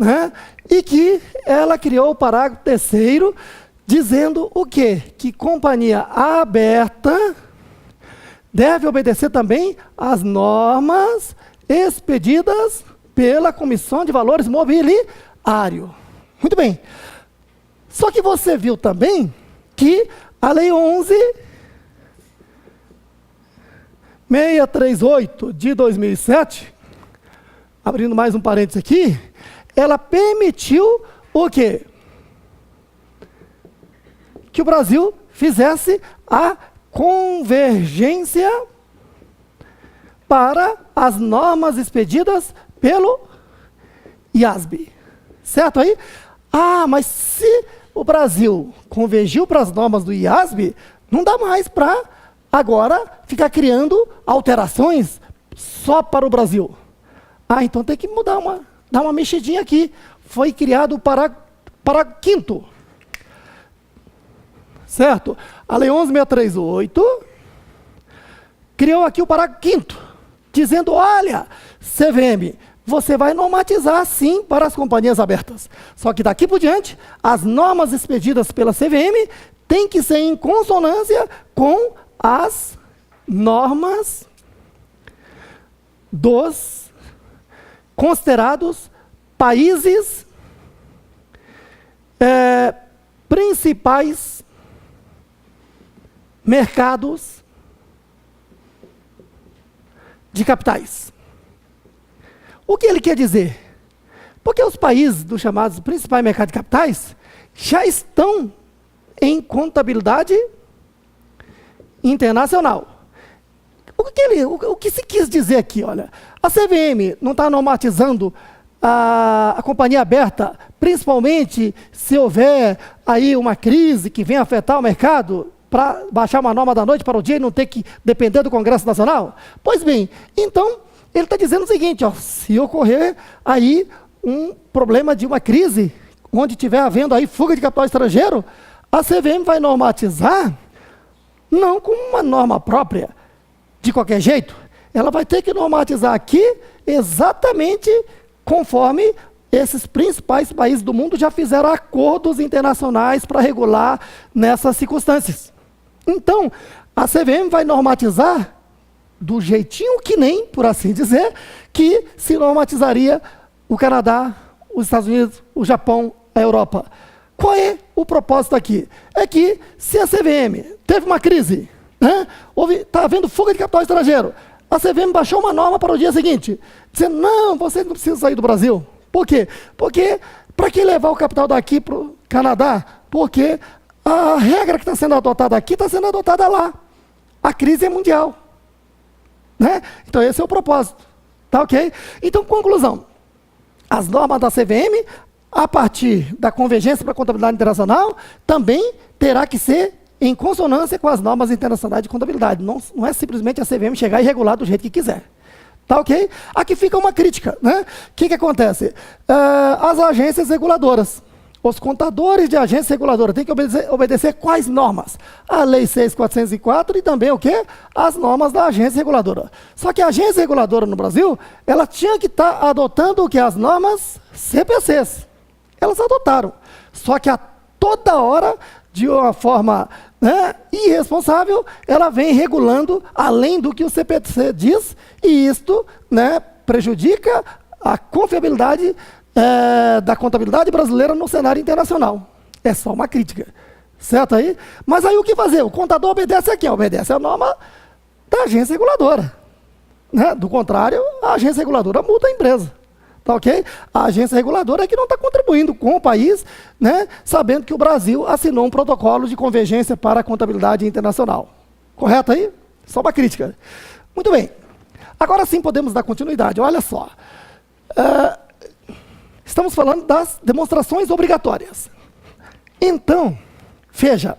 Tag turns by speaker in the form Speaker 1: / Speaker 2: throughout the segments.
Speaker 1: né? E que ela criou o parágrafo 3º, dizendo o quê? Que companhia aberta deve obedecer também às normas expedidas pela Comissão de Valores Mobiliários. Muito bem. Só que você viu também que a Lei 11.638 de 2007, abrindo mais um parênteses aqui, ela permitiu o quê? Que o Brasil fizesse a convergência para as normas expedidas pelo IASB. Certo aí? Ah, mas se o Brasil convergiu para as normas do IASB, não dá mais para agora ficar criando alterações só para o Brasil. Ah, então tem que mudar dar uma mexidinha aqui. Foi criado o parágrafo 5º. Certo? A Lei 11.638 criou aqui o parágrafo 5º, dizendo, olha, CVM, você vai normatizar sim para as companhias abertas. Só que daqui por diante, as normas expedidas pela CVM têm que ser em consonância com as normas dos considerados países principais mercados de capitais. O que ele quer dizer? Porque os países dos chamados principais mercados de capitais já estão em contabilidade internacional. O que se quis dizer aqui? Olha, a CVM não está normatizando a companhia aberta, principalmente se houver aí uma crise que venha afetar o mercado, para baixar uma norma da noite para o dia e não ter que depender do Congresso Nacional? Pois bem, então, ele está dizendo o seguinte, ó, se ocorrer aí um problema de uma crise, onde estiver havendo aí fuga de capital estrangeiro, a CVM vai normatizar, não com uma norma própria, de qualquer jeito, ela vai ter que normatizar aqui exatamente conforme esses principais países do mundo já fizeram acordos internacionais para regular nessas circunstâncias. Então, a CVM vai normatizar do jeitinho que nem, por assim dizer, que se normatizaria o Canadá, os Estados Unidos, o Japão, a Europa. Qual é o propósito aqui? É que se a CVM teve uma crise, né, está havendo fuga de capital estrangeiro, a CVM baixou uma norma para o dia seguinte, dizendo, não, vocês não precisam sair do Brasil. Por quê? Porque, para que levar o capital daqui para o Canadá? Porque a regra que está sendo adotada aqui está sendo adotada lá. A crise é mundial. Né? Então, esse é o propósito. Tá ok? Então, conclusão. As normas da CVM, a partir da convergência para a contabilidade internacional, também terá que ser em consonância com as normas internacionais de contabilidade. Não é simplesmente a CVM chegar e regular do jeito que quiser. Tá ok? Aqui fica uma crítica. Né? O que acontece? As agências reguladoras. Os contadores de agência reguladora têm que obedecer quais normas? A Lei 6.404 e também o quê? As normas da agência reguladora. Só que a agência reguladora no Brasil, ela tinha que estar adotando o que? As normas CPCs. Elas adotaram. Só que a toda hora, de uma forma, né, irresponsável, ela vem regulando além do que o CPC diz, e isto, né, prejudica a confiabilidade da contabilidade brasileira no cenário internacional. É só uma crítica. Certo aí? Mas aí o que fazer? O contador obedece a quem? Obedece a norma da agência reguladora. Né? Do contrário, a agência reguladora multa a empresa. Tá ok? A agência reguladora é que não está contribuindo com o país, né, sabendo que o Brasil assinou um protocolo de convergência para a contabilidade internacional. Correto aí? Só uma crítica. Muito bem. Agora sim podemos dar continuidade. Olha só. Estamos falando das demonstrações obrigatórias. Então, veja,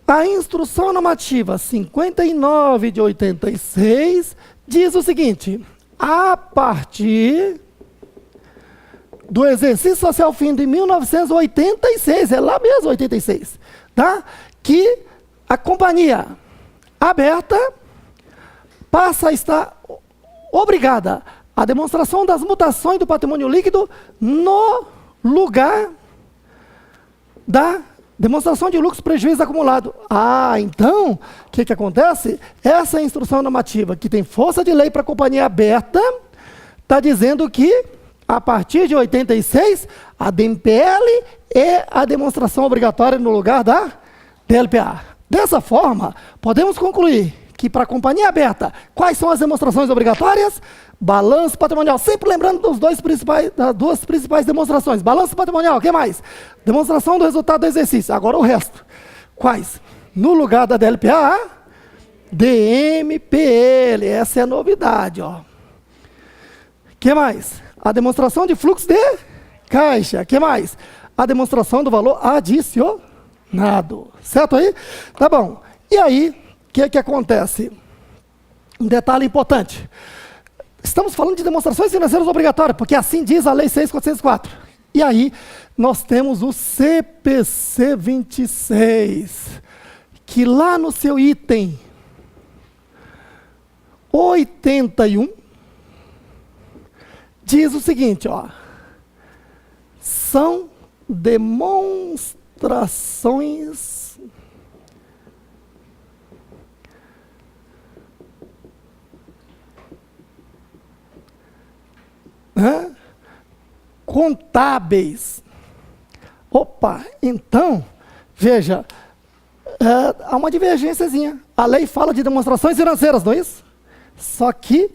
Speaker 1: a Instrução Normativa 59 de 86 diz o seguinte, a partir do exercício social fim de 1986, é lá mesmo, 86, tá? Que a companhia aberta passa a estar obrigada A demonstração das mutações do patrimônio líquido no lugar da demonstração de lucros e prejuízo acumulado. Então, o que acontece? Essa instrução normativa, que tem força de lei para a companhia aberta, está dizendo que, a partir de 86, a DMPL é a demonstração obrigatória no lugar da DLPA. Dessa forma, podemos concluir que, para a companhia aberta, quais são as demonstrações obrigatórias? Balanço patrimonial, sempre lembrando das duas principais demonstrações. Balanço patrimonial, o que mais? Demonstração do resultado do exercício. Agora o resto. Quais? No lugar da DLPA, DMPL. Essa é a novidade. O que mais? A demonstração de fluxo de caixa. O que mais? A demonstração do valor adicionado. Certo aí? Tá bom. E aí, o que acontece? Um detalhe importante. Estamos falando de demonstrações financeiras obrigatórias, porque assim diz a Lei 6.404. E aí, nós temos o CPC 26, que lá no seu item 81, diz o seguinte, são demonstrações contábeis. Então, veja, há uma divergênciazinha. A lei fala de demonstrações financeiras, não é isso? Só que,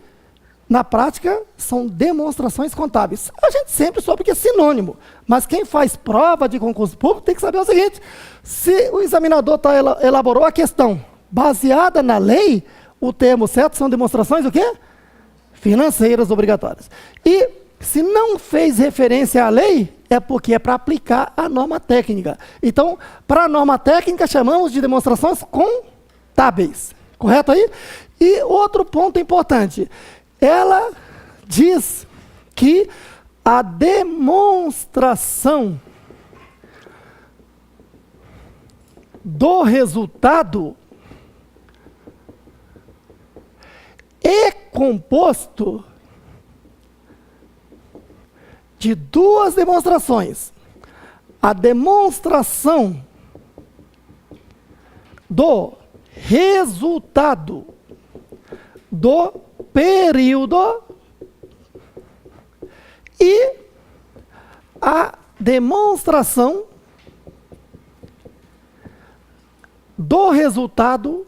Speaker 1: na prática, são demonstrações contábeis. A gente sempre soube que é sinônimo, mas quem faz prova de concurso público tem que saber o seguinte: se o examinador elaborou a questão baseada na lei, o termo certo são demonstrações o quê? Financeiras obrigatórias. E se não fez referência à lei, é porque é para aplicar a norma técnica. Então, para a norma técnica, chamamos de demonstrações contábeis. Correto aí? E outro ponto importante. Ela diz que a demonstração do resultado é composto de duas demonstrações. A demonstração do resultado do período e a demonstração do resultado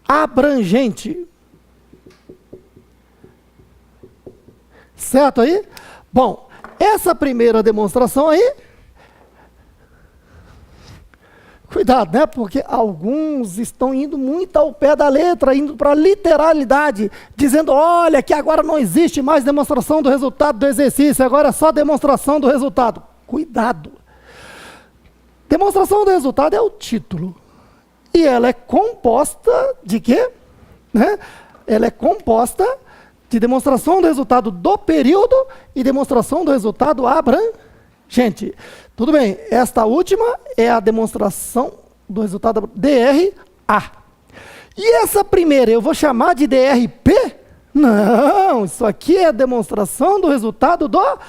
Speaker 1: abrangente. Certo aí? Bom, essa primeira demonstração aí, cuidado, né? Porque alguns estão indo muito ao pé da letra, indo para a literalidade, dizendo, olha, que agora não existe mais demonstração do resultado do exercício, agora é só demonstração do resultado. Cuidado. Demonstração do resultado é o título. E ela é composta de quê? Ela é composta de demonstração do resultado do período e demonstração do resultado abrangente. Tudo bem, esta última é a demonstração do resultado DRA. E essa primeira eu vou chamar de DRP? Não, isso aqui é a demonstração do resultado do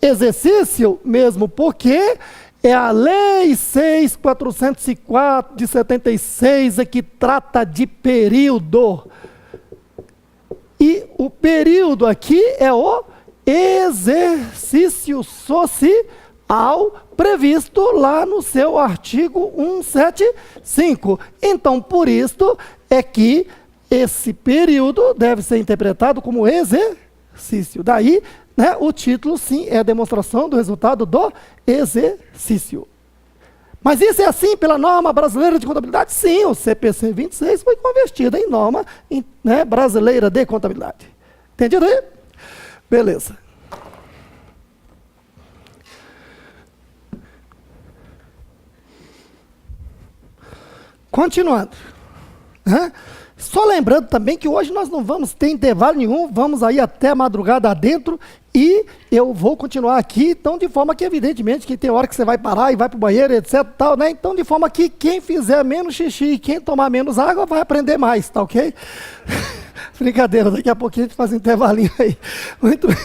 Speaker 1: exercício, mesmo porque é a Lei 6.404 de 76 que trata de período. E o período aqui é o exercício social previsto lá no seu artigo 175. Então, por isso é que esse período deve ser interpretado como exercício. Daí, o título, sim, é a demonstração do resultado do exercício. Mas isso é assim pela norma brasileira de contabilidade? Sim, o CPC 26 foi convertido em norma brasileira de contabilidade. Entendido aí? Beleza. Continuando. Só lembrando também que hoje nós não vamos ter intervalo nenhum, vamos aí até a madrugada adentro e eu vou continuar aqui, então de forma que evidentemente que tem hora que você vai parar e vai para o banheiro, etc, tal, né? Então de forma que quem fizer menos xixi e quem tomar menos água vai aprender mais, tá ok? Brincadeira, daqui a pouquinho a gente faz um intervalinho aí. Muito bem.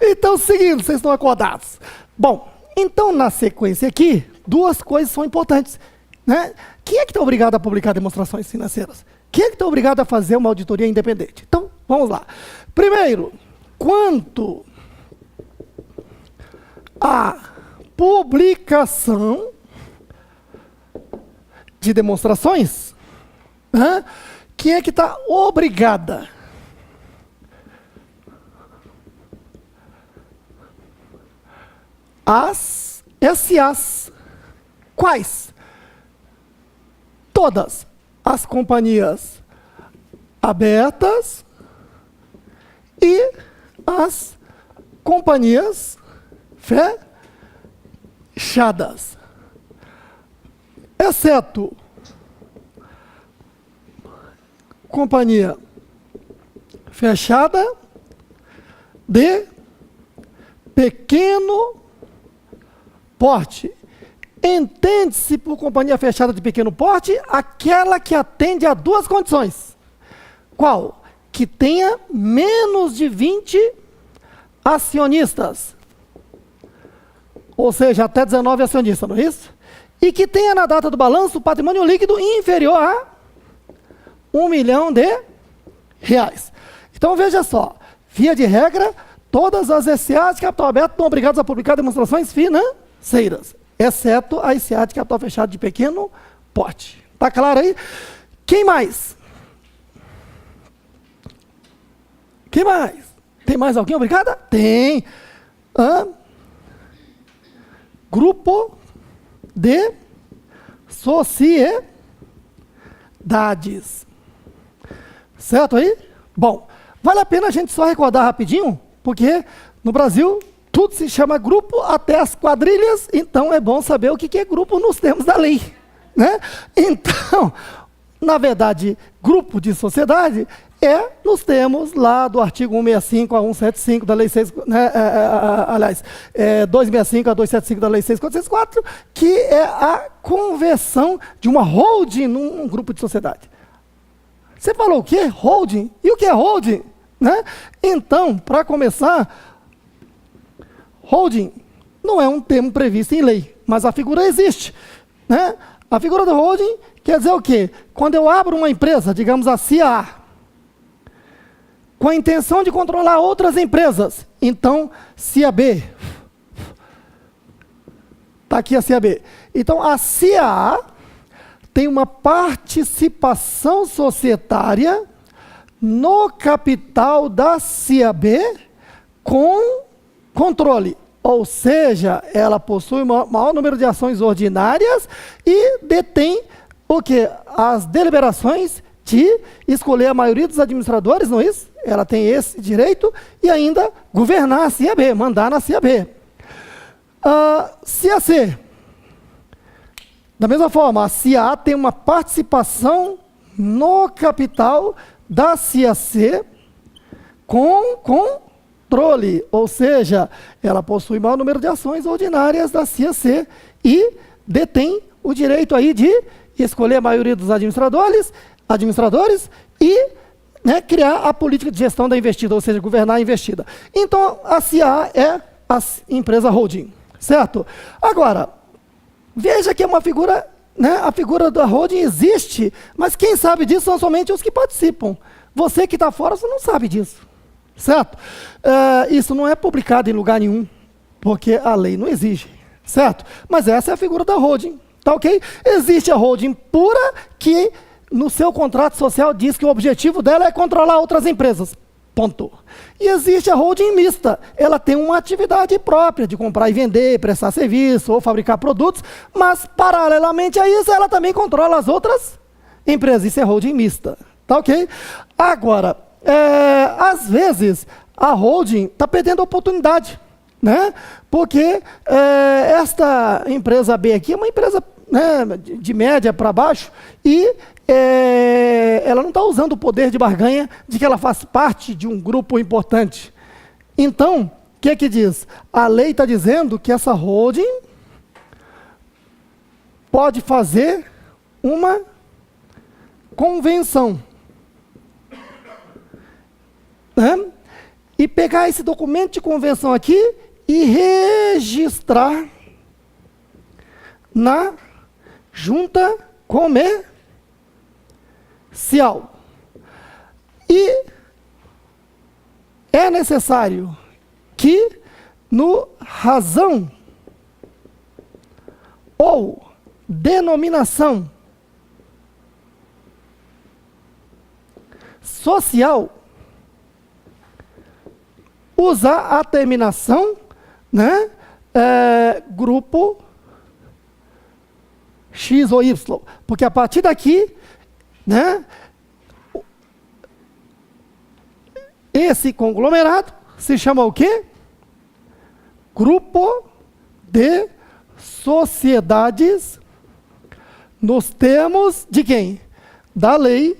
Speaker 1: Então, seguindo, vocês estão acordados. Bom, então na sequência aqui, duas coisas são importantes, né? Quem é que está obrigado a publicar demonstrações financeiras? Quem é que está obrigado a fazer uma auditoria independente? Então, vamos lá. Primeiro, quanto à publicação de demonstrações, né? Quem é que está obrigada? As SAs. Quais? Todas as companhias abertas e as companhias fechadas, exceto companhia fechada de pequeno porte. Entende-se por companhia fechada de pequeno porte aquela que atende a duas condições. Qual? Que tenha menos de 20 acionistas. Ou seja, até 19 acionistas, não é isso? E que tenha na data do balanço patrimônio líquido inferior a R$1 milhão. Então veja só, via de regra, todas as SAs de capital aberto estão obrigadas a publicar demonstrações financeiras, exceto a SA de capital fechado de pequeno porte. Está claro aí? Quem mais? Quem mais? Tem mais alguém obrigada? Tem. Grupo de sociedades. Certo aí? Bom, vale a pena a gente só recordar rapidinho, porque no Brasil tudo se chama grupo, até as quadrilhas, então é bom saber o que é grupo nos termos da lei, né? Então, na verdade, grupo de sociedade é nos termos lá do artigo 165 a 175 da Lei 6, né, 265 a 275 da Lei 6.464, que é a conversão de uma holding num grupo de sociedade. Você falou o quê? Holding? E o que é holding? Né? Então, para começar, holding não é um termo previsto em lei, mas a figura existe, né? A figura do holding quer dizer o quê? Quando eu abro uma empresa, digamos a CIA, com a intenção de controlar outras empresas, então CIA B, está aqui a CIA B. Então a CIA tem uma participação societária no capital da CIA B com controle, ou seja, ela possui o maior número de ações ordinárias e detém o quê? As deliberações de escolher a maioria dos administradores, não é isso? Ela tem esse direito e ainda governar a CIA B, mandar na CIA B. CIA C, da mesma forma, a CIA A tem uma participação no capital da CIA C com controle, ou seja, ela possui o maior número de ações ordinárias da CIA C e detém o direito aí de escolher a maioria dos administradores e, né, criar a política de gestão da investida, ou seja, governar a investida. Então, a CIA é a empresa holding, certo? Agora, veja que é uma figura, né, a figura da holding existe, mas quem sabe disso são somente os que participam. Você que está fora, você não sabe disso. Certo? Isso não é publicado em lugar nenhum, porque a lei não exige, certo? Mas essa é a figura da holding, tá ok? Existe a holding pura, que no seu contrato social diz que o objetivo dela é controlar outras empresas, ponto. E existe a holding mista, ela tem uma atividade própria de comprar e vender, prestar serviço ou fabricar produtos, mas paralelamente a isso ela também controla as outras empresas, isso é holding mista, tá ok? Agora, às vezes, a holding está perdendo a oportunidade, né? Porque esta empresa B aqui é uma empresa né, de média para baixo, e ela não está usando o poder de barganha de que ela faz parte de um grupo importante. Então, o que é que diz? A lei está dizendo que essa holding pode fazer uma convenção, né? E pegar esse documento de convenção aqui e registrar na junta comercial. E é necessário que, no razão ou denominação social, usar a terminação, né, grupo X ou Y, porque a partir daqui, né, esse conglomerado se chama o quê? Grupo de sociedades, nos termos de quem? Da lei